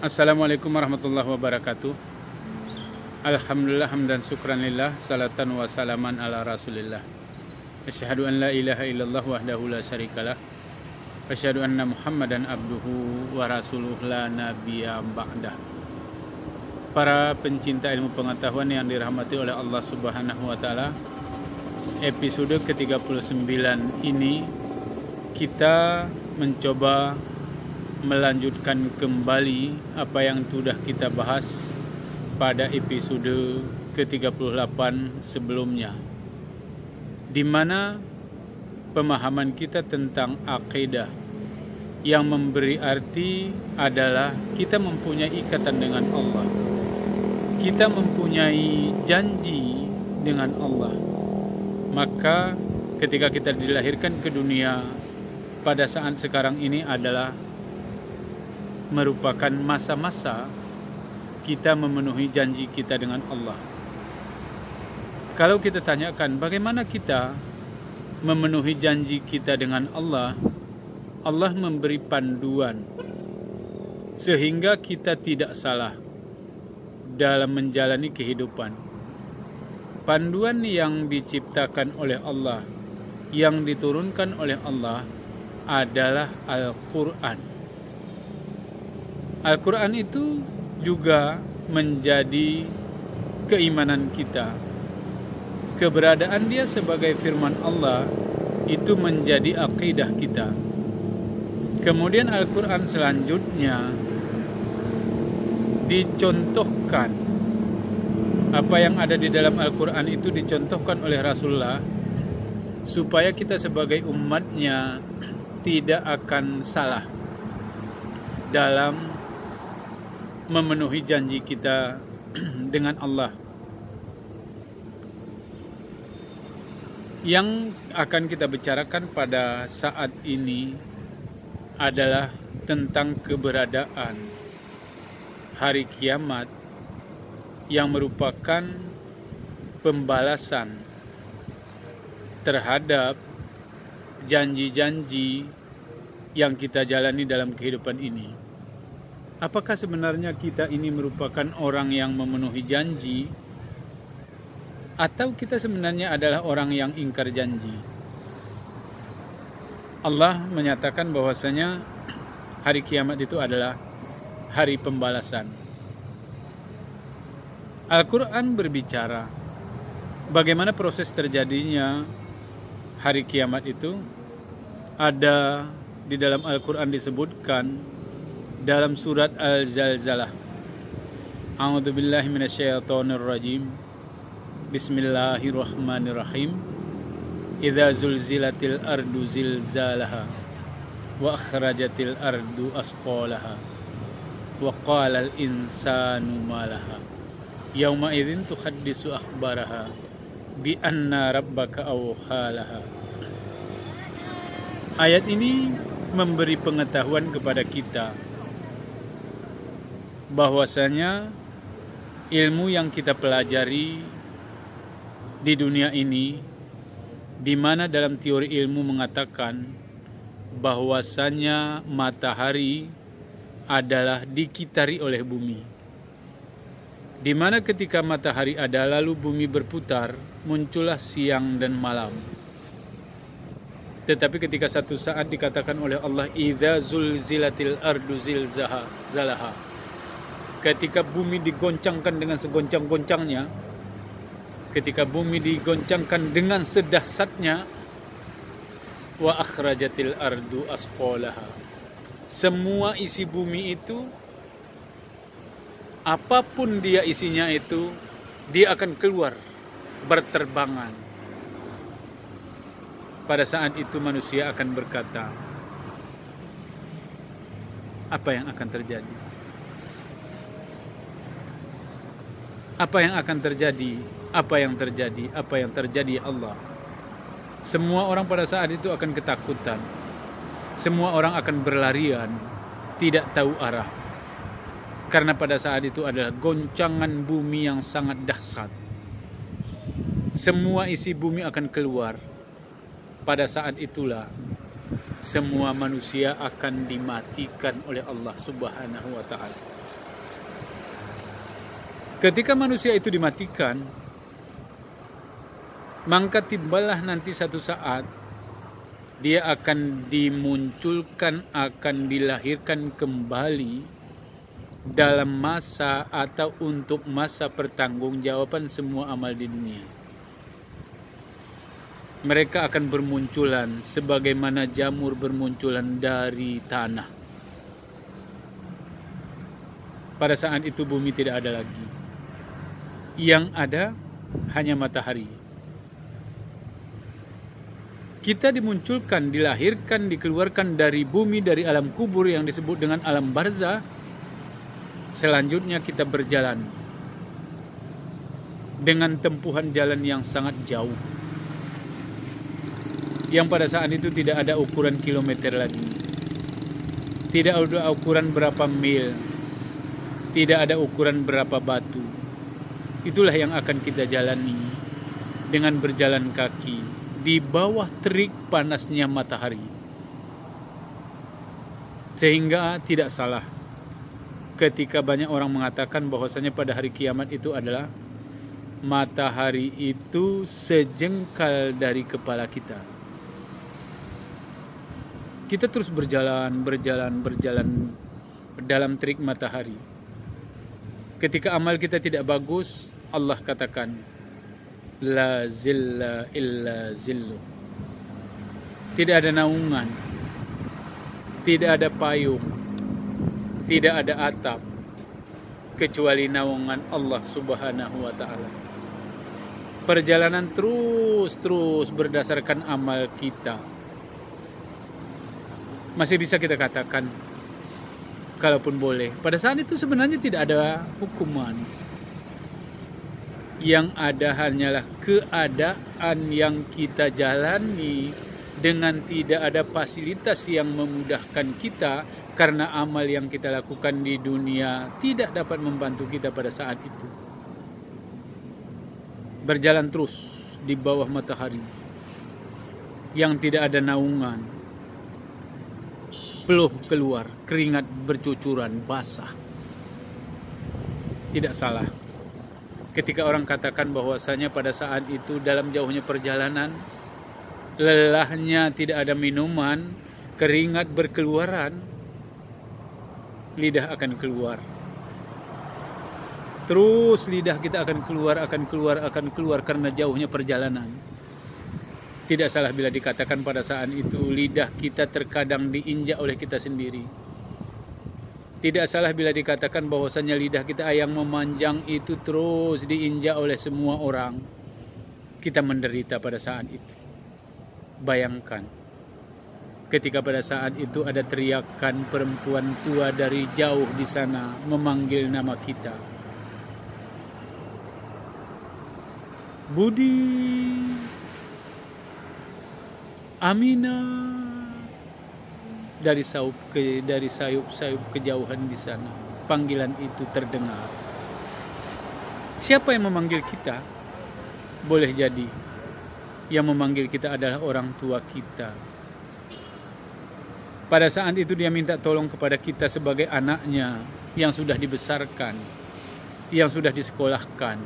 Assalamualaikum warahmatullahi wabarakatuh. Alhamdulillah hamdan syukran lillah, salatan wa salaman ala rasulillah. Asyhadu an la ilaha illallah wahdahu la syarikalah. Asyhadu anna Muhammadan abduhu wa rasuluh la nabiyya ba'dah. Para pencinta ilmu pengetahuan yang dirahmati oleh Allah Subhanahu wa taala, episode ke-39 ini kita mencoba melanjutkan kembali apa yang sudah kita bahas pada episode ke-38 sebelumnya, di mana pemahaman kita tentang akidah yang memberi arti adalah kita mempunyai ikatan dengan Allah, kita mempunyai janji dengan Allah. Maka ketika kita dilahirkan ke dunia pada saat sekarang ini adalah merupakan masa-masa kita memenuhi janji kita dengan Allah. Kalau kita tanyakan bagaimana kita memenuhi janji kita dengan Allah, Allah memberi panduan sehingga kita tidak salah dalam menjalani kehidupan. Panduan yang diciptakan oleh Allah, yang diturunkan oleh Allah adalah Al-Quran. Al-Quran itu juga menjadi keimanan kita. Keberadaan dia sebagai firman Allah itu menjadi akidah kita. Kemudian Al-Quran selanjutnya dicontohkan. Apa yang ada di dalam Al-Quran itu dicontohkan oleh Rasulullah supaya kita sebagai umatnya tidak akan salah dalam memenuhi janji kita dengan Allah. Yang akan kita bicarakan pada saat ini adalah tentang keberadaan hari kiamat yang merupakan pembalasan terhadap janji-janji yang kita jalani dalam kehidupan ini. Apakah sebenarnya kita ini merupakan orang yang memenuhi janji, atau kita sebenarnya adalah orang yang ingkar janji? Allah menyatakan bahwasanya hari kiamat itu adalah hari pembalasan. Al-Quran berbicara bagaimana proses terjadinya hari kiamat itu. Ada di dalam Al-Quran disebutkan dalam surat Al-Zalzalah. A'udzubillahi minasyaitonirrajim. Bismillahirrahmanirrahim. Idza zulzilatil ardu zilzalaha wa akhrajatil ardu asqalaha wa qala al insanu ma laha yauma idzin tuhaddisu akhbaraha bi anna rabbaka awhalaha. Ayat ini memberi pengetahuan kepada kita bahwasanya ilmu yang kita pelajari di dunia ini, di mana dalam teori ilmu mengatakan bahwasanya matahari adalah dikitari oleh bumi, di mana ketika matahari ada lalu bumi berputar, muncullah siang dan malam. Tetapi ketika satu saat dikatakan oleh Allah, idza zulzilatil ardu zilzalaha, ketika bumi digoncangkan dengan segoncang-goncangnya, ketika bumi digoncangkan dengan sedahsyatnya, wa akhrajatil ardu asqalaha, semua isi bumi itu, apapun dia isinya itu, dia akan keluar berterbangan. Pada saat itu manusia akan berkata, apa yang akan terjadi? Apa yang akan terjadi? Apa yang terjadi? Apa yang terjadi ya Allah? Semua orang pada saat itu akan ketakutan. Semua orang akan berlarian, tidak tahu arah. Karena pada saat itu adalah goncangan bumi yang sangat dahsyat. Semua isi bumi akan keluar. Pada saat itulah semua manusia akan dimatikan oleh Allah Subhanahu wa ta'ala. Ketika manusia itu dimatikan, maka tibalah nanti satu saat dia akan dimunculkan, akan dilahirkan kembali dalam masa atau untuk masa pertanggungjawaban semua amal di dunia. Mereka akan bermunculan sebagaimana jamur bermunculan dari tanah. Pada saat itu bumi tidak ada lagi. Yang ada hanya matahari. Kita dimunculkan, dilahirkan, dikeluarkan dari bumi, dari alam kubur yang disebut dengan alam barzah. Selanjutnya kita berjalan dengan tempuhan jalan yang sangat jauh, yang pada saat itu tidak ada ukuran kilometer lagi, tidak ada ukuran berapa mil, tidak ada ukuran berapa batu. Itulah yang akan kita jalani dengan berjalan kaki di bawah terik panasnya matahari. Sehingga tidak salah ketika banyak orang mengatakan bahwasanya pada hari kiamat itu adalah matahari itu sejengkal dari kepala kita. Kita terus berjalan dalam terik matahari. Ketika amal kita tidak bagus, Allah katakan, la zilla illa zillu. Tidak ada naungan, tidak ada payung, tidak ada atap, kecuali naungan Allah Subhanahu wa ta'ala. Perjalanan terus berdasarkan amal kita. Masih bisa kita katakan, kalaupun boleh, pada saat itu sebenarnya tidak ada hukuman. Yang ada hanyalah keadaan yang kita jalani dengan tidak ada fasilitas yang memudahkan kita, karena amal yang kita lakukan di dunia tidak dapat membantu kita pada saat itu. Berjalan terus di bawah matahari yang tidak ada naungan, peluh keluar, keringat bercucuran, basah. Tidak salah ketika orang katakan bahwasanya pada saat itu dalam jauhnya perjalanan, lelahnya tidak ada minuman, keringat berkeluaran, lidah akan keluar. Terus lidah kita akan keluar karena jauhnya perjalanan. Tidak salah bila dikatakan pada saat itu lidah kita terkadang diinjak oleh kita sendiri. Tidak salah bila dikatakan bahwasanya lidah kita yang memanjang itu terus diinjak oleh semua orang. Kita menderita pada saat itu. Bayangkan, ketika pada saat itu ada teriakan perempuan tua dari jauh di sana memanggil nama kita. Budi, Amina, dari sayup-sayup kejauhan di sana. Panggilan itu terdengar. Siapa yang memanggil kita? Boleh jadi yang memanggil kita adalah orang tua kita. Pada saat itu dia minta tolong kepada kita sebagai anaknya yang sudah dibesarkan, yang sudah disekolahkan,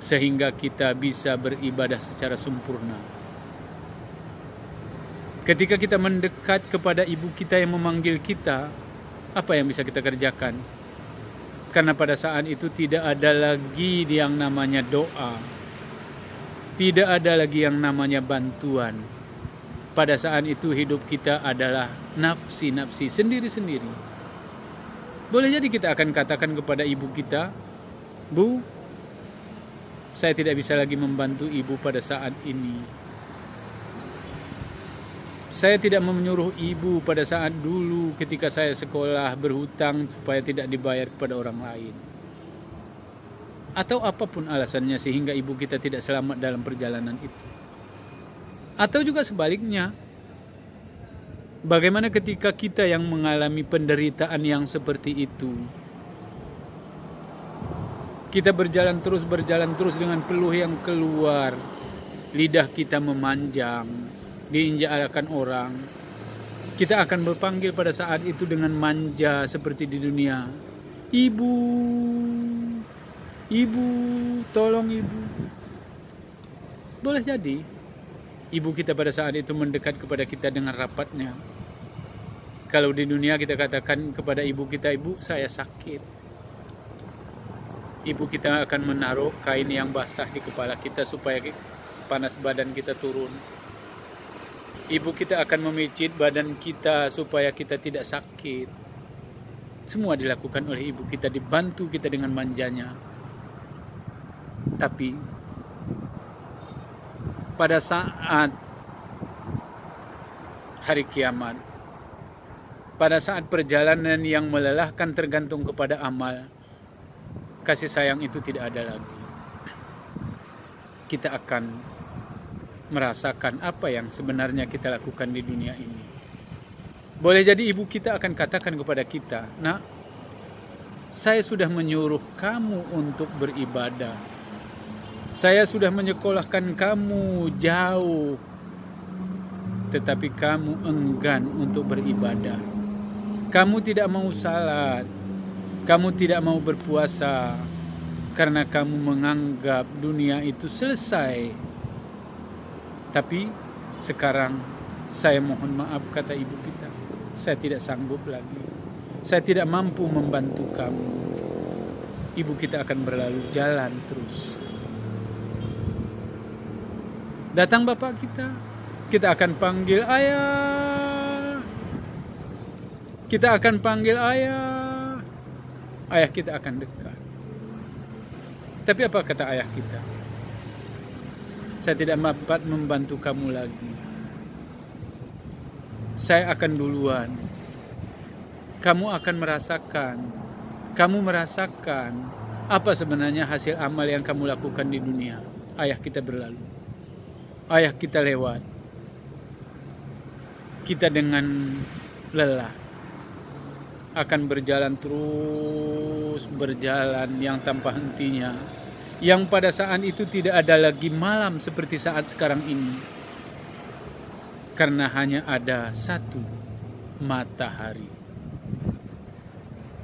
sehingga kita bisa beribadah secara sempurna. Ketika kita mendekat kepada ibu kita yang memanggil kita, apa yang bisa kita kerjakan? Karena pada saat itu tidak ada lagi yang namanya doa, tidak ada lagi yang namanya bantuan. Pada saat itu hidup kita adalah nafsi-nafsi sendiri-sendiri. Boleh jadi kita akan katakan kepada ibu kita, Bu, saya tidak bisa lagi membantu ibu pada saat ini. Saya tidak menyuruh ibu pada saat dulu ketika saya sekolah berhutang supaya tidak dibayar kepada orang lain. Atau apapun alasannya sehingga ibu kita tidak selamat dalam perjalanan itu. Atau juga sebaliknya, bagaimana ketika kita yang mengalami penderitaan yang seperti itu? Kita berjalan terus dengan peluh yang keluar, lidah kita memanjang, diinjak-injakkan orang. Kita akan berpanggil pada saat itu dengan manja seperti di dunia. Ibu, Ibu, tolong ibu. Boleh jadi ibu kita pada saat itu mendekat kepada kita dengan rapatnya. Kalau di dunia kita katakan kepada ibu kita, ibu saya sakit. Ibu kita akan menaruh kain yang basah di kepala kita supaya panas badan kita turun. Ibu kita akan memijit badan kita supaya kita tidak sakit. Semua dilakukan oleh ibu kita, dibantu kita dengan manjanya. Tapi pada saat hari kiamat, pada saat perjalanan yang melelahkan tergantung kepada amal, kasih sayang itu tidak ada lagi. Kita akan merasakan apa yang sebenarnya kita lakukan di dunia ini. Boleh jadi ibu kita akan katakan kepada kita, "Nak, saya sudah menyuruh kamu untuk beribadah. Saya sudah menyekolahkan kamu jauh, tetapi kamu enggan untuk beribadah. Kamu tidak mau salat, kamu tidak mau berpuasa, karena kamu menganggap dunia itu selesai. Tapi sekarang saya mohon maaf," kata ibu kita, "saya tidak sanggup lagi. Saya tidak mampu membantu kamu." Ibu kita akan berlalu jalan terus. Datang bapak kita akan panggil ayah. Kita akan panggil ayah. Ayah kita akan dekat. Tapi apa kata ayah kita? "Saya tidak dapat membantu kamu lagi. Saya akan duluan. Kamu akan merasakan apa sebenarnya hasil amal yang kamu lakukan di dunia." Ayah kita berlalu. Ayah kita lewat. Kita dengan lelah akan berjalan terus, berjalan yang tanpa hentinya. Yang pada saat itu tidak ada lagi malam seperti saat sekarang ini. Karena hanya ada satu matahari.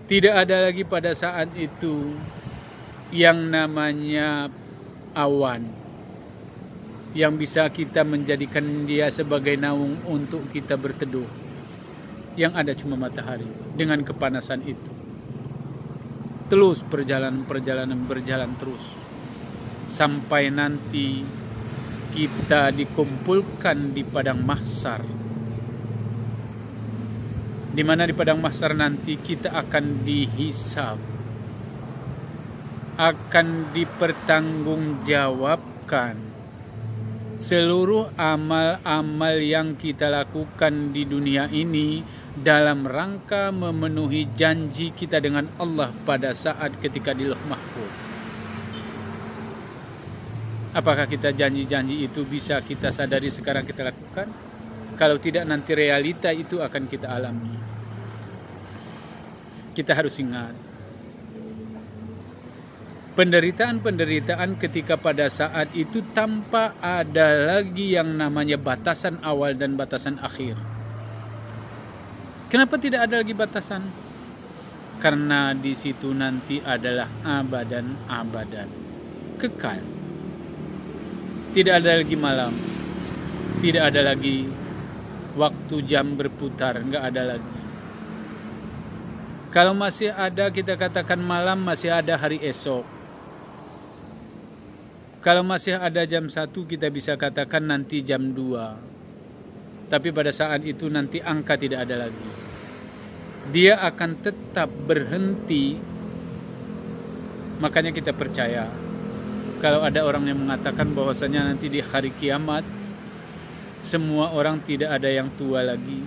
Tidak ada lagi pada saat itu yang namanya awan, yang bisa kita menjadikan dia sebagai naung untuk kita berteduh. Yang ada cuma matahari dengan kepanasan itu. Terus perjalanan berjalan terus. Sampai nanti kita dikumpulkan di padang mahsyar. Di mana di padang mahsyar nanti kita akan dihisab. Akan dipertanggungjawabkan seluruh amal-amal yang kita lakukan di dunia ini dalam rangka memenuhi janji kita dengan Allah pada saat ketika di Lauh Mahfuz. Apakah kita janji-janji itu bisa kita sadari sekarang kita lakukan? Kalau tidak, nanti realita itu akan kita alami. Kita harus ingat penderitaan-penderitaan ketika pada saat itu tanpa ada lagi yang namanya batasan awal dan batasan akhir. Kenapa tidak ada lagi batasan? Karena di situ nanti adalah abadan-abadan, kekal. Tidak ada lagi malam, tidak ada lagi waktu jam berputar, enggak ada lagi. Kalau masih ada, kita katakan malam, masih ada hari esok. Kalau masih ada jam 1, kita bisa katakan nanti jam 2. Tapi pada saat itu nanti angka tidak ada lagi. Dia akan tetap berhenti. Makanya kita percaya. Kalau ada orang yang mengatakan bahwasanya nanti di hari kiamat, semua orang tidak ada yang tua lagi.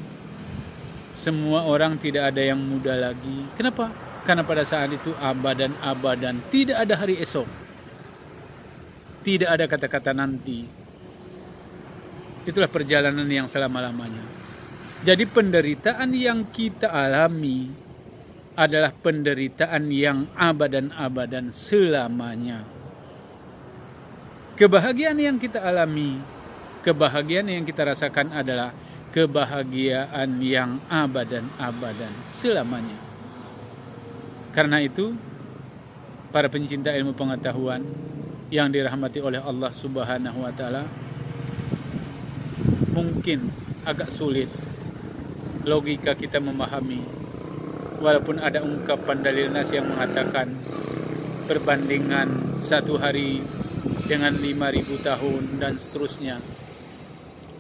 Semua orang tidak ada yang muda lagi. Kenapa? Karena pada saat itu abadan-abadan. Tidak ada hari esok. Tidak ada kata-kata nanti. Itulah perjalanan yang selama-lamanya. Jadi penderitaan yang kita alami adalah penderitaan yang abadan-abadan selamanya. Kebahagiaan yang kita alami, kebahagiaan yang kita rasakan adalah kebahagiaan yang abadan-abadan selamanya. Karena itu, para pencinta ilmu pengetahuan yang dirahmati oleh Allah Subhanahu wa taala, mungkin agak sulit logika kita memahami, walaupun ada ungkapan dalil nas yang mengatakan perbandingan 1 hari dengan 5.000 tahun dan seterusnya.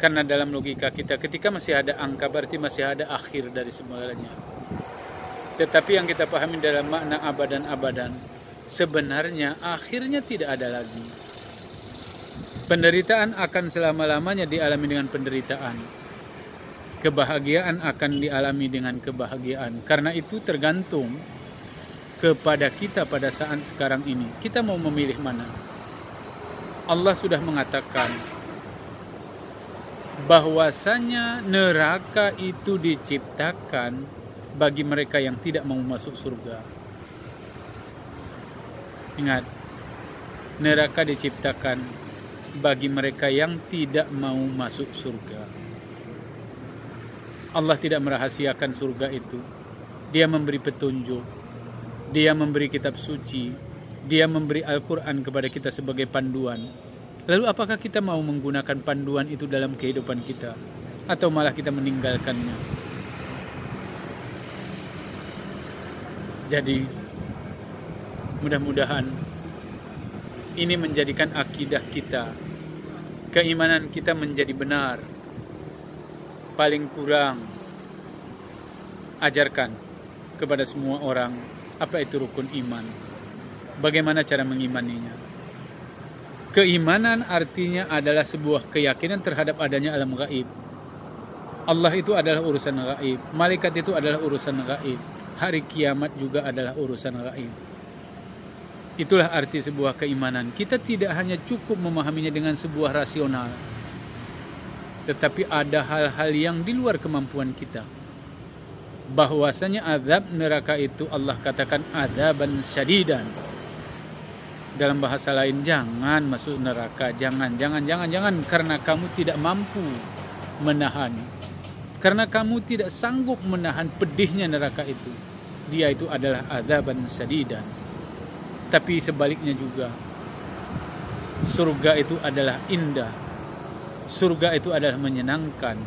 Karena dalam logika kita, ketika masih ada angka berarti masih ada akhir dari semuanya. Tetapi yang kita pahami dalam makna abadan-abadan, sebenarnya akhirnya tidak ada lagi. Penderitaan akan selama-lamanya dialami dengan penderitaan. Kebahagiaan akan dialami dengan kebahagiaan. Karena itu tergantung kepada kita pada saat sekarang ini. Kita mau memilih mana? Allah sudah mengatakan bahwasanya neraka itu diciptakan bagi mereka yang tidak mau masuk surga. Ingat, neraka diciptakan bagi mereka yang tidak mau masuk surga. Allah tidak merahasiakan surga itu. Dia memberi petunjuk, Dia memberi kitab suci, Dia memberi Al-Quran kepada kita sebagai panduan. Lalu apakah kita mau menggunakan panduan itu dalam kehidupan kita, atau malah kita meninggalkannya? Jadi mudah-mudahan ini menjadikan akidah kita, keimanan kita menjadi benar. Paling kurang ajarkan kepada semua orang apa itu rukun iman, bagaimana cara mengimaninya. Keimanan artinya adalah sebuah keyakinan terhadap adanya alam gaib. Allah itu adalah urusan gaib, malaikat itu adalah urusan gaib, hari kiamat juga adalah urusan gaib. Itulah arti sebuah keimanan. Kita tidak hanya cukup memahaminya dengan sebuah rasional, tetapi ada hal-hal yang di luar kemampuan kita. Bahwasanya azab neraka itu Allah katakan adzaban syadidan. Dalam bahasa lain, jangan masuk neraka, jangan karena kamu tidak mampu menahan. Karena kamu tidak sanggup menahan pedihnya neraka itu. Dia itu adalah adzaban syadidan. Tapi sebaliknya juga, surga itu adalah indah. Surga itu adalah menyenangkan.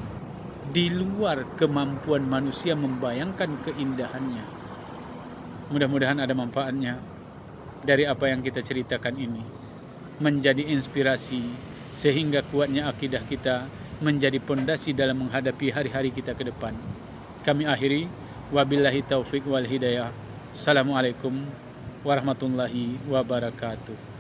Di luar kemampuan manusia membayangkan keindahannya. Mudah-mudahan ada manfaatnya dari apa yang kita ceritakan ini, menjadi inspirasi sehingga kuatnya akidah kita menjadi pondasi dalam menghadapi hari-hari kita ke depan. Kami akhiri, wabillahi taufik wal hidayah. Assalamualaikum warahmatullahi wabarakatuh.